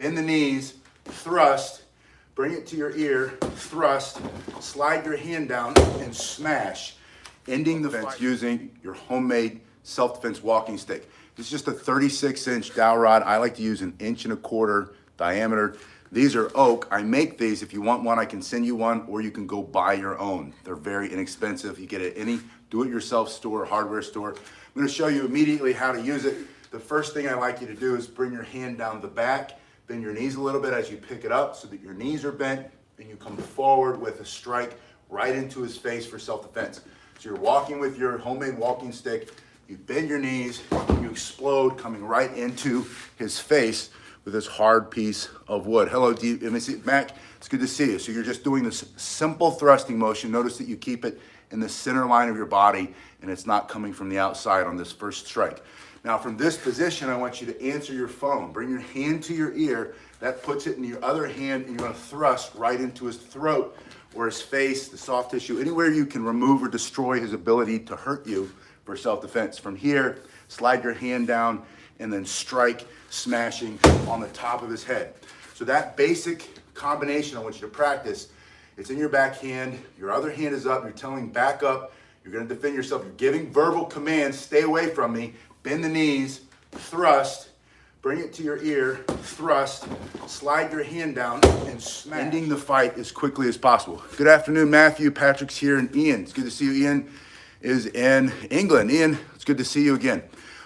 bend the knees, thrust, bring it to your ear, thrust, slide your hand down and smash, ending the fight using your homemade self-defense walking stick. This is just a 36-inch dowel rod. I like to use an 1.25 inch diameter. These are oak. I make these. If you want one, I can send you one, or you can go buy your own. They're very inexpensive. You get it at any do-it-yourself store, hardware store. I'm going to show you immediately how to use it. The first thing I like you to do is bring your hand down the back, bend your knees a little bit as you pick it up so that your knees are bent, and you come forward with a strike right into his face for self-defense. So you're walking with your homemade walking stick, you bend your knees, you explode coming right into his face with this hard piece of wood. Hello, Mac, it's good to see you. So you're just doing this simple thrusting motion. Notice that you keep it in the center line of your body and it's not coming from the outside on this first strike. Now from this position, I want you to answer your phone. Bring your hand to your ear. That puts it in your other hand and you're gonna thrust right into his throat or his face, the soft tissue, anywhere you can remove or destroy his ability to hurt you for self-defense. From here, slide your hand down and then strike, smashing on the top of his head. So that basic combination I want you to practice. It's in your back hand, your other hand is up, you're telling back up, you're gonna defend yourself, you're giving verbal commands, stay away from me, bend the knees, thrust, bring it to your ear, thrust, slide your hand down and smash. Ending the fight as quickly as possible. Good afternoon, Matthew, Patrick's here, and Ian. It's good to see you. Ian is in England. Ian, it's good to see you again.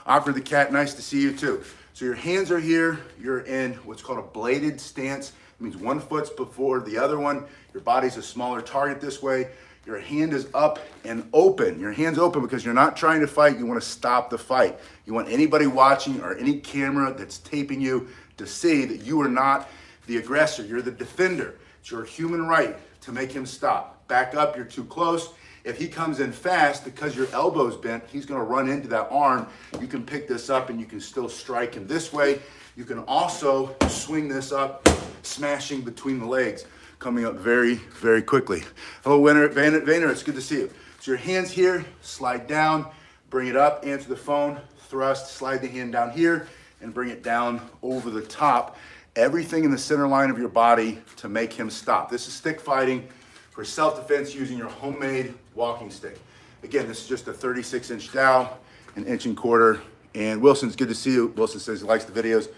Awkward the cat, nice to see you too. So your hands are here, you're in what's called a bladed stance. It means one foot's before the other one. Your body's a smaller target this way. Your hand is up and open. Your hand's open because you're not trying to fight, you want to stop the fight. You want anybody watching or any camera that's taping you to see that you are not the aggressor, you're the defender. It's your human right to make him stop. Back up, you're too close. If he comes in fast, because your elbow's bent, he's gonna run into that arm. You can pick this up and you can still strike him this way. You can also swing this up, smashing between the legs, coming up very, very quickly. Hello, Vayner, it's good to see you. So your hands here, slide down, bring it up, answer the phone, thrust, slide the hand down here, and bring it down over the top. Everything in the center line of your body to make him stop. This is stick fighting for self-defense using your homemade walking stick. Again, this is just a 36-inch dowel, an 1.25 inch. And Wilson's good to see you. Wilson says he likes the videos.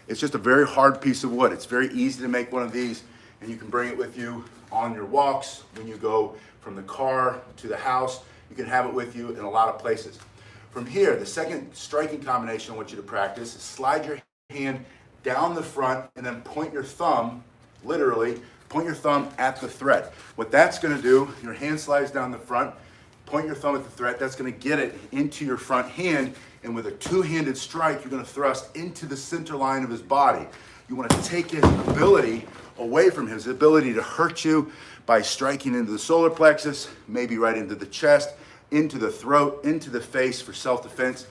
It's just a very hard piece of wood. It's very easy to make one of these, and you can bring it with you on your walks, when you go from the car to the house. You can have it with you in a lot of places. From here, the second striking combination I want you to practice is slide your hand down the front and then point your thumb, literally, point your thumb at the threat. What that's gonna do, your hand slides down the front, point your thumb at the threat, that's gonna get it into your front hand, and with a two-handed strike, you're gonna thrust into the center line of his body. You wanna take his ability away from his ability to hurt you by striking into the solar plexus, maybe right into the chest, into the throat, into the face for self-defense.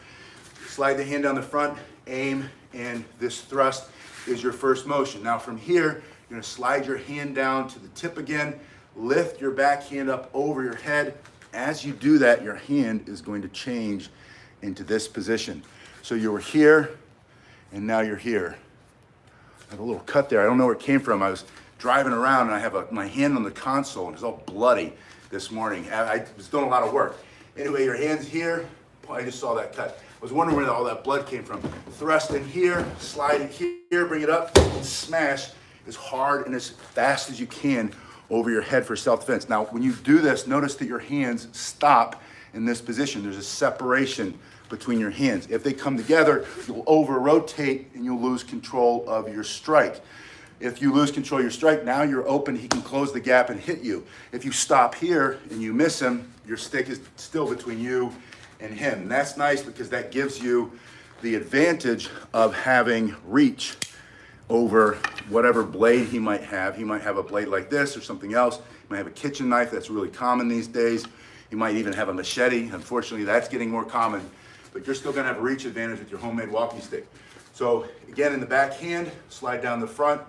Slide the hand down the front, aim, and this thrust is your first motion. Now from here, you're gonna slide your hand down to the tip again, lift your back hand up over your head. As you do that, your hand is going to change into this position. So you were here, and now you're here. I have a little cut there. I don't know where it came from. I was driving around and I have my hand on the console and it's all bloody this morning. I was doing a lot of work. Anyway, your hand's here. I just saw that cut. I was wondering where all that blood came from. Thrust in here, slide it here, bring it up, and smash as hard and as fast as you can over your head for self-defense. Now, when you do this, notice that your hands stop in this position. There's a separation between your hands. If they come together, you'll over-rotate and you'll lose control of your strike. If you lose control of your strike, now you're open, he can close the gap and hit you. If you stop here and you miss him, your stick is still between you and him. And that's nice because that gives you the advantage of having reach over whatever blade he might have. He might have a blade like this or something else. He might have a kitchen knife, that's really common these days. He might even have a machete. Unfortunately, that's getting more common, but you're still gonna have a reach advantage with your homemade walking stick. So again, in the back hand, slide down the front,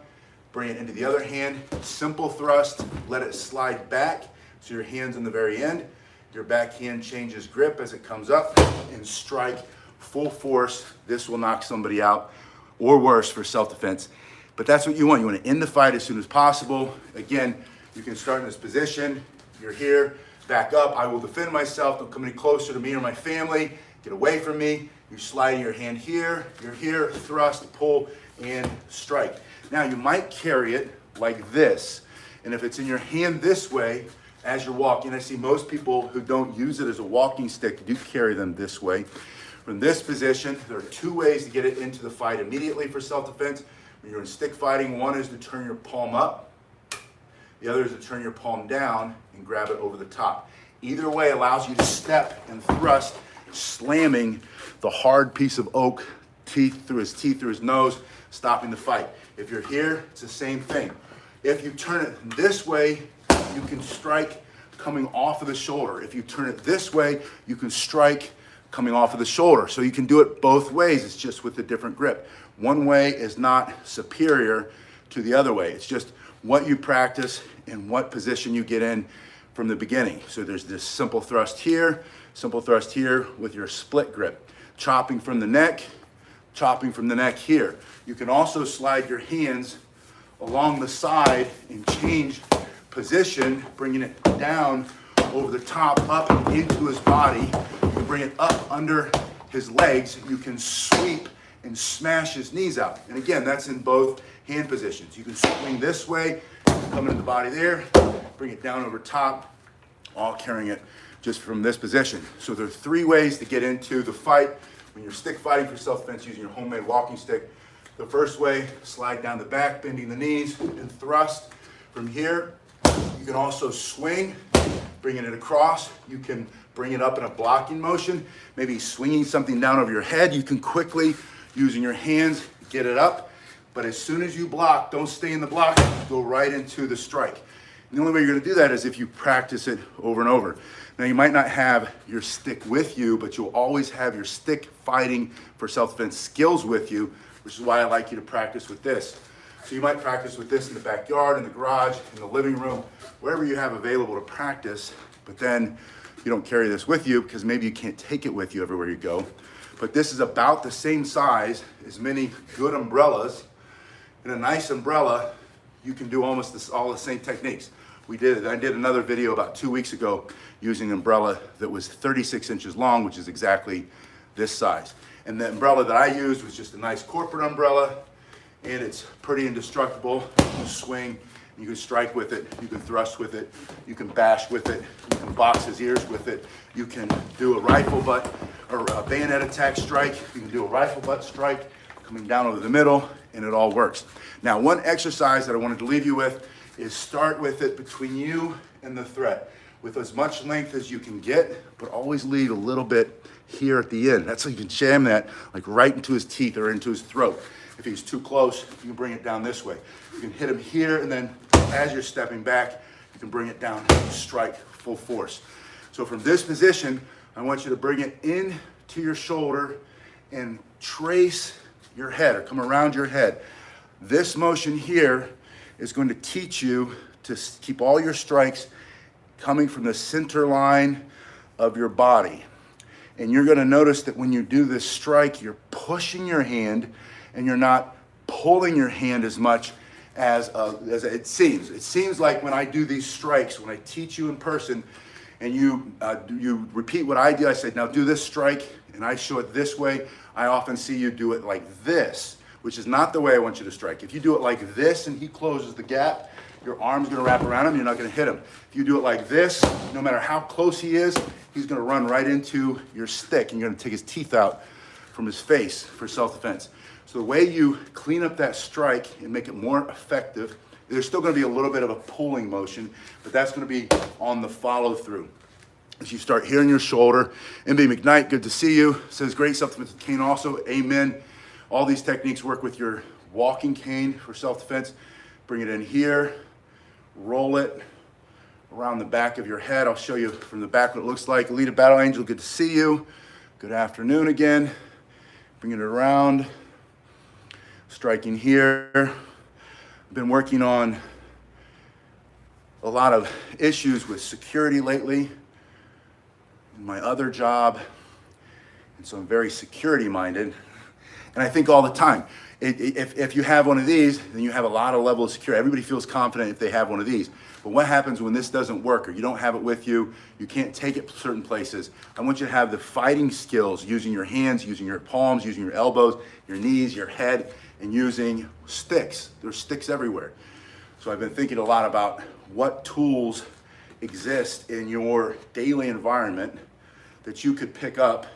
bring it into the other hand, simple thrust, let it slide back, so your hand's in the very end. Your back hand changes grip as it comes up, and strike full force. This will knock somebody out, or worse for self-defense. But that's what you want. You want to end the fight as soon as possible. Again, you can start in this position. You're here, back up. I will defend myself. Don't come any closer to me or my family. Get away from me. You're sliding your hand here. You're here, thrust, pull, and strike. Now, you might carry it like this. And if it's in your hand this way, as you're walking, I see most people who don't use it as a walking stick do carry them this way. From this position, there are two ways to get it into the fight immediately for self-defense. When you're in stick fighting, one is to turn your palm up. The other is to turn your palm down and grab it over the top. Either way allows you to step and thrust, slamming the hard piece of oak teeth, through his nose, stopping the fight. If you're here, it's the same thing. If you turn it this way, you can strike coming off of the shoulder. If you turn it this way, you can strike coming off of the shoulder. So you can do it both ways. It's just with a different grip. One way is not superior to the other way. It's just what you practice and what position you get in from the beginning. So there's this simple thrust here with your split grip. Chopping from the neck here. You can also slide your hands along the side and change position, bringing it down over the top, up into his body. You can bring it up under his legs. You can sweep and smash his knees out. And again, that's in both hand positions. You can swing this way, come into the body there, bring it down over top, all carrying it just from this position. So there are three ways to get into the fight when you're stick fighting for self-defense using your homemade walking stick. The first way, slide down the back, bending the knees, and thrust. From here, you can also swing, bringing it across. You can bring it up in a blocking motion, maybe swinging something down over your head. You can quickly, using your hands, get it up. But as soon as you block, don't stay in the block, go right into the strike. And the only way you're gonna do that is if you practice it over and over. Now, you might not have your stick with you, but you'll always have your stick fighting for self-defense skills with you, which is why I like you to practice with this. So you might practice with this in the backyard, in the garage, in the living room, wherever you have available to practice, but then you don't carry this with you because maybe you can't take it with you everywhere you go. But this is about the same size as many good umbrellas. In a nice umbrella, you can do almost all the same techniques. I did another video about 2 weeks ago using an umbrella that was 36 inches long, which is exactly this size. And the umbrella that I used was just a nice corporate umbrella, and it's pretty indestructible. You can swing, you can strike with it, you can thrust with it, you can bash with it, you can box his ears with it, you can do a rifle butt or a bayonet attack strike, you can do a rifle butt strike coming down over the middle, and it all works. Now, one exercise that I wanted to leave you with is start with it between you and the threat with as much length as you can get, but always leave a little bit here at the end. That's how you can jam that like right into his teeth or into his throat. If he's too close, you can bring it down this way. You can hit him here, and then as you're stepping back, you can bring it down and strike full force. So from this position, I want you to bring it in to your shoulder and trace your head or come around your head. This motion here is going to teach you to keep all your strikes coming from the center line of your body. And you're going to notice that when you do this strike, you're pushing your hand and you're not pulling your hand as much as it seems. It seems like when I do these strikes, when I teach you in person, and you repeat what I do, I say, now do this strike, and I show it this way, I often see you do it like this, which is not the way I want you to strike. If you do it like this and he closes the gap, your arm's gonna wrap around him, you're not gonna hit him. If you do it like this, no matter how close he is, he's gonna run right into your stick, and you're gonna take his teeth out from his face for self-defense. So the way you clean up that strike and make it more effective, there's still gonna be a little bit of a pulling motion, but that's gonna be on the follow through. As you start here in your shoulder, MB McKnight, good to see you. Says great self-defense with cane also, amen. All these techniques work with your walking cane for self-defense. Bring it in here, roll it around the back of your head. I'll show you from the back what it looks like. Alita Battle Angel, good to see you. Good afternoon again. Bring it around, striking here. I've been working on a lot of issues with security lately in my other job, and so I'm very security minded. And I think all the time, If you have one of these, then you have a lot of level of security. Everybody feels confident if they have one of these. But what happens when this doesn't work, or you don't have it with you, you can't take it certain places? I want you to have the fighting skills, using your hands, using your palms, using your elbows, your knees, your head, and using sticks. There's sticks everywhere. So I've been thinking a lot about what tools exist in your daily environment that you could pick up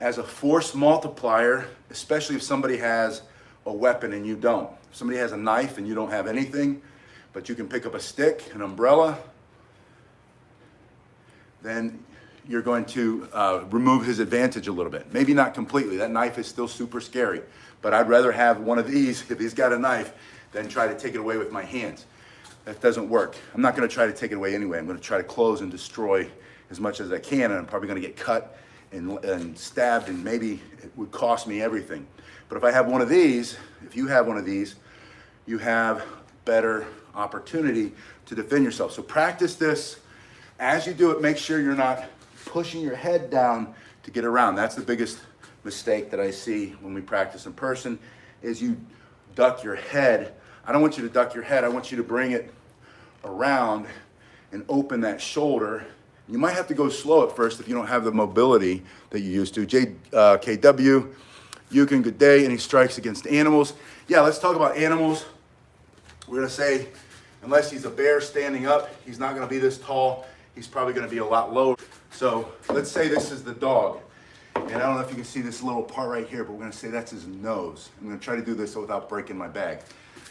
as a force multiplier, especially if somebody has a weapon and you don't. If somebody has a knife and you don't have anything, but you can pick up a stick, an umbrella, then you're going to remove his advantage a little bit. Maybe not completely. That knife is still super scary, but I'd rather have one of these, if he's got a knife, than try to take it away with my hands. That doesn't work. I'm not going to try to take it away anyway. I'm going to try to close and destroy as much as I can, and I'm probably going to get cut and stabbed, and maybe it would cost me everything. But if I have one of these, if you have one of these, you have better opportunity to defend yourself. So practice this. As you do it, make sure you're not pushing your head down to get around. That's the biggest mistake that I see when we practice in person, is you duck your head. I don't want you to duck your head. I want you to bring it around and open that shoulder. You might have to go slow at first if you don't have the mobility that you used to. KW, Yukon, good day. Any strikes against animals? Yeah, let's talk about animals. We're going to say, unless he's a bear standing up, he's not going to be this tall. He's probably going to be a lot lower. So let's say this is the dog. And I don't know if you can see this little part right here, but we're going to say that's his nose. I'm going to try to do this without breaking my bag.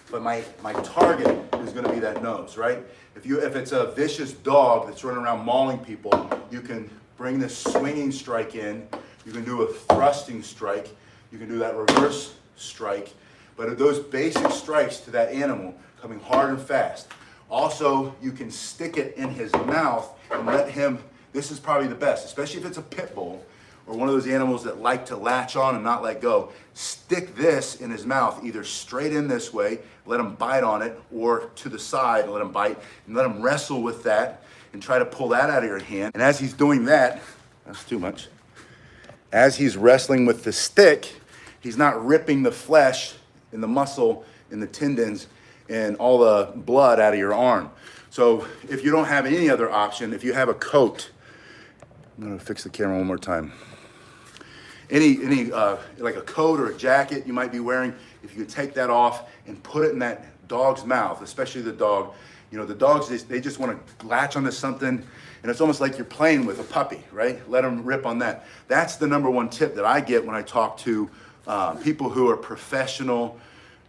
But my target is going to be that nose, right? If it's a vicious dog that's running around mauling people, you can bring this swinging strike in. You can do a thrusting strike. You can do that reverse strike. But those basic strikes to that animal, coming hard and fast. Also, you can stick it in his mouth and let him, this is probably the best, especially if it's a pit bull or one of those animals that like to latch on and not let go. Stick this in his mouth, either straight in this way, let him bite on it, or to the side and let him bite, and let him wrestle with that and try to pull that out of your hand. And as he's doing that, that's too much. As he's wrestling with the stick, he's not ripping the flesh and the muscle and the tendons and all the blood out of your arm. So if you don't have any other option, if you have a coat, I'm gonna fix the camera one more time. Any like a coat or a jacket you might be wearing, if you could take that off and put it in that dog's mouth, especially the dog. You know, the dogs, they just want to latch onto something, and it's almost like you're playing with a puppy, right? Let them rip on that. That's the number one tip that I get when I talk to people who are professional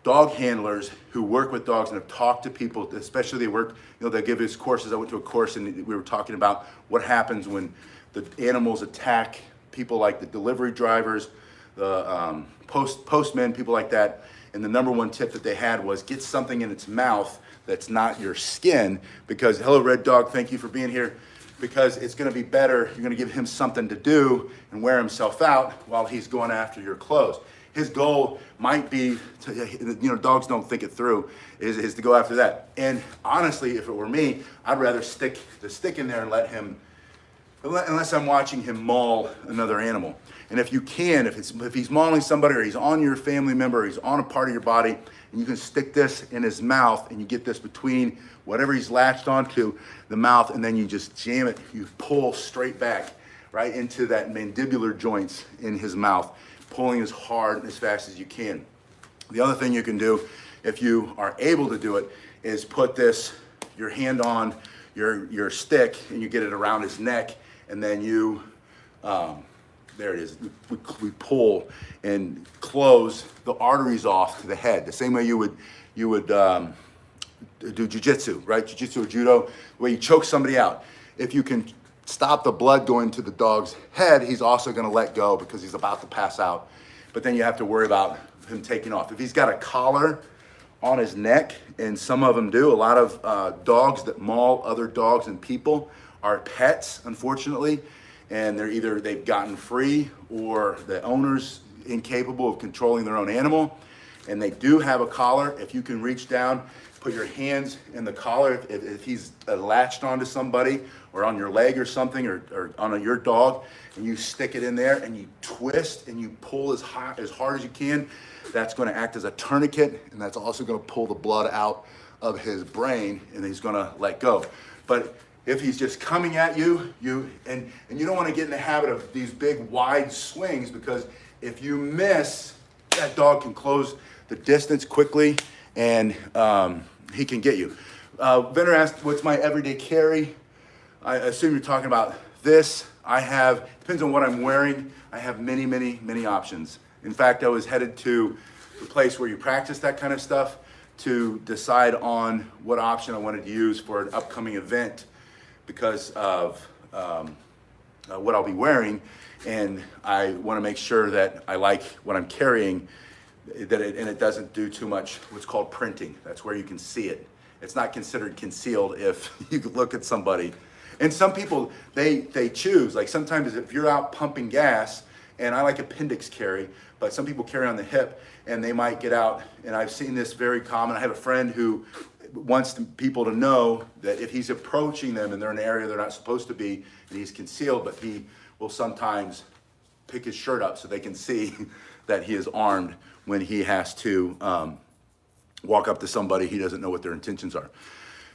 dog handlers who work with dogs and have talked to people, especially they work, you know, they give us courses. I went to a course and we were talking about what happens when the animals attack people like the delivery drivers, the postmen, people like that. And the number one tip that they had was get something in its mouth that's not your skin, because, hello Red Dog, thank you for being here, because it's gonna be better, you're gonna give him something to do and wear himself out while he's going after your clothes. His goal might be to, you know, dogs don't think it through, is to go after that. And honestly, if it were me, I'd rather stick the stick in there and let him, unless I'm watching him maul another animal. And if you can, if he's mauling somebody, or he's on your family member, or he's on a part of your body, and you can stick this in his mouth, and you get this between whatever he's latched onto the mouth, and then you just jam it, you pull straight back, right into that mandibular joints in his mouth, pulling as hard and as fast as you can. The other thing you can do, if you are able to do it, is put your hand on your stick, and you get it around his neck, and then you, there it is, we pull and close the arteries off to the head, the same way you would do jiu-jitsu, right? Jiu-jitsu or judo, where you choke somebody out. If you can stop the blood going to the dog's head, he's also gonna let go because he's about to pass out. But then you have to worry about him taking off. If he's got a collar on his neck, and some of them do, a lot of dogs that maul other dogs and people are pets, unfortunately, and they've gotten free, or the owner's incapable of controlling their own animal. And they do have a collar. If you can reach down, put your hands in the collar. If he's latched onto somebody or on your leg or something, or on your dog, and you stick it in there and you twist and you pull as hard as you can, that's going to act as a tourniquet, and that's also going to pull the blood out of his brain, and he's going to let go. But if he's just coming at you, and you don't want to get in the habit of these big wide swings, because if you miss, that dog can close the distance quickly, and he can get you. Vendor asked, what's my everyday carry? I assume you're talking about this. Depends on what I'm wearing, I have many, many, many options. In fact, I was headed to the place where you practice that kind of stuff to decide on what option I wanted to use for an upcoming event because of what I'll be wearing, and I want to make sure that I like what I'm carrying, and it doesn't do too much what's called printing. That's where you can see it. It's not considered concealed if you look at somebody. And some people, they choose, like sometimes if you're out pumping gas, and I like appendix carry, but some people carry on the hip, and they might get out, and I've seen this very common. I have a friend who wants people to know that if he's approaching them and they're in an area they're not supposed to be, and he's concealed, but he will sometimes pick his shirt up so they can see that he is armed when he has to walk up to somebody he doesn't know what their intentions are.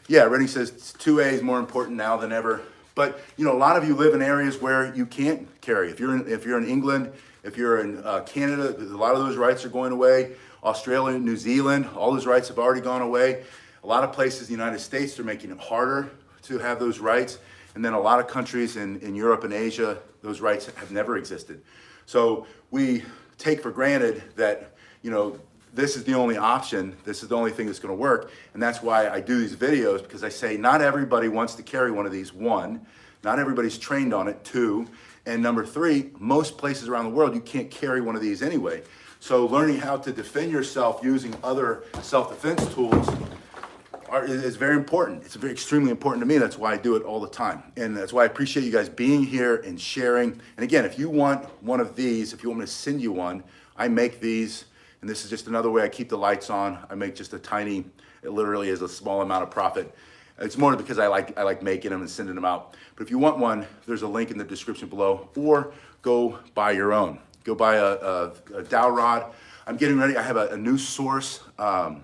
Yeah, Rennie says 2A is more important now than ever. But a lot of you live in areas where you can't carry. If you're in England, if you're in Canada, a lot of those rights are going away. Australia, New Zealand, all those rights have already gone away. A lot of places in the United States, they're making it harder to have those rights. And then a lot of countries in Europe and Asia, those rights have never existed. So we take for granted that, this is the only option, this is the only thing that's gonna work, and that's why I do these videos, because I say not everybody wants to carry one of these, one, not everybody's trained on it, two, and number three, most places around the world you can't carry one of these anyway. So learning how to defend yourself using other self-defense tools is very important. It's extremely important to me. That's why I do it all the time. And that's why I appreciate you guys being here and sharing. And again, if you want one of these, if you want me to send you one, I make these. And this is just another way I keep the lights on. I make just a tiny, it literally is a small amount of profit. It's more because I like making them and sending them out. But if you want one, there's a link in the description below, or go buy your own. Go buy a dowel rod. I'm getting ready. I have a new source of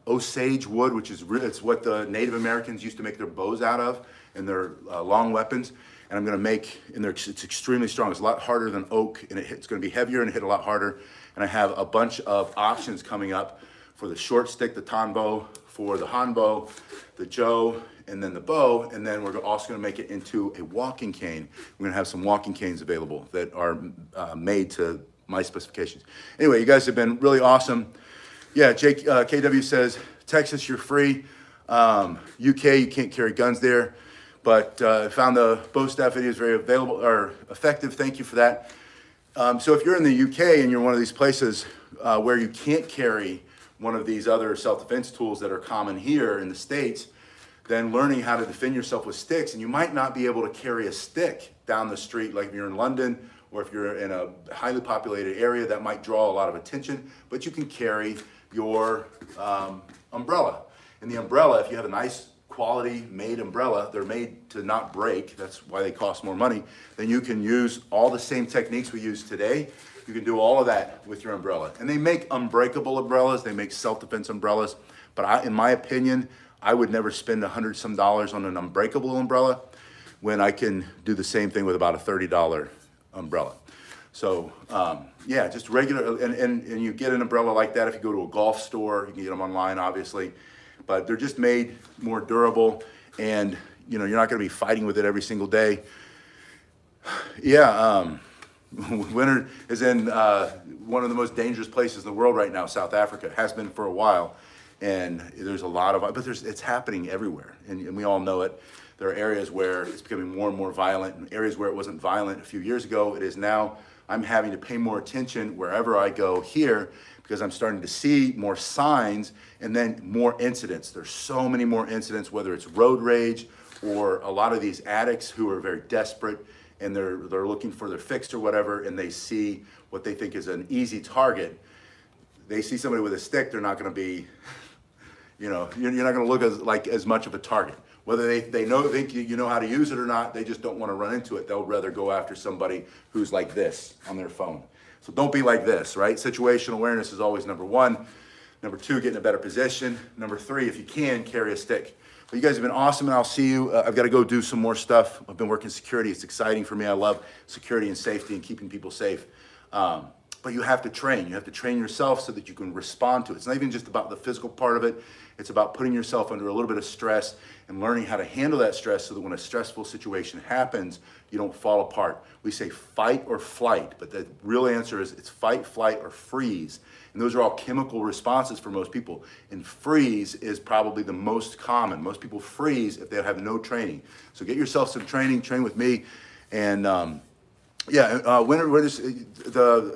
Osage wood, which is it's what the Native Americans used to make their bows out of and their long weapons. And I'm gonna make, it's extremely strong. It's a lot harder than oak, and it's gonna be heavier and hit a lot harder. And I have a bunch of options coming up for the short stick, the ton bow, for the han bow, the joe, and then the bow. And then we're also gonna make it into a walking cane. We're gonna have some walking canes available that are made to my specifications. Anyway, you guys have been really awesome. Yeah, Jake, KW says, Texas, you're free. UK, you can't carry guns there. But I found the bow staff videos very effective. Thank you for that. So if you're in the UK and you're one of these places where you can't carry one of these other self-defense tools that are common here in the States, then learning how to defend yourself with sticks, and you might not be able to carry a stick down the street like if you're in London, or if you're in a highly populated area that might draw a lot of attention, but you can carry your umbrella. And the umbrella, if you have a nice quality made umbrella, they're made to not break, that's why they cost more money, then you can use all the same techniques we use today. You can do all of that with your umbrella. And they make unbreakable umbrellas, they make self-defense umbrellas, but in my opinion, I would never spend $100 some on an unbreakable umbrella when I can do the same thing with about a $30 umbrella. So yeah, just regular, and you get an umbrella like that if you go to a golf store. You can get them online, obviously, but they're just made more durable, and you're not going to be fighting with it every single day. Yeah, winter is in one of the most dangerous places in the world right now. South Africa has been for a while, and there's a lot of, but it's happening everywhere, and we all know it. There are areas where it's becoming more and more violent, and areas where it wasn't violent a few years ago, it is now. I'm having to pay more attention wherever I go here, because I'm starting to see more signs and then more incidents. There's so many more incidents, whether it's road rage or a lot of these addicts who are very desperate and they're looking for their fix or whatever, and they see what they think is an easy target. they see somebody with a stick, they're not going to be, you know, you're not going to look as much of a target. Whether they think you know how to use it or not, they just don't want to run into it. They'll rather go after somebody who's like this on their phone. So don't be like this, right? Situational awareness is always number one. Number two, get in a better position. Number three, if you can, carry a stick. But you guys have been awesome, and I'll see you. I've got to go do some more stuff. I've been working security. It's exciting for me. I love security and safety and keeping people safe. But you have to train. You have to train yourself so that you can respond to it. It's not even just about the physical part of it. It's about putting yourself under a little bit of stress and learning how to handle that stress so that when a stressful situation happens, you don't fall apart. We say fight or flight, but the real answer is it's fight, flight, or freeze. And those are all chemical responses for most people. And freeze is probably the most common. Most people freeze if they have no training. So get yourself some training, train with me. And a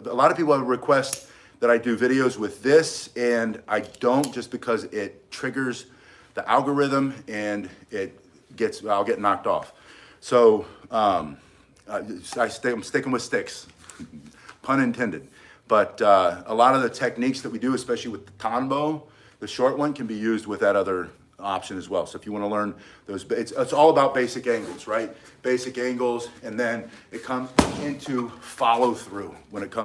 lot of people request that I do videos with this, and I don't, just because it triggers the algorithm and I'll get knocked off. So I'm sticking with sticks, pun intended. But a lot of the techniques that we do, especially with the tanbo, the short one, can be used with that other option as well. So if you want to learn those, it's all about basic angles, right? Basic angles, and then it comes into follow through when it comes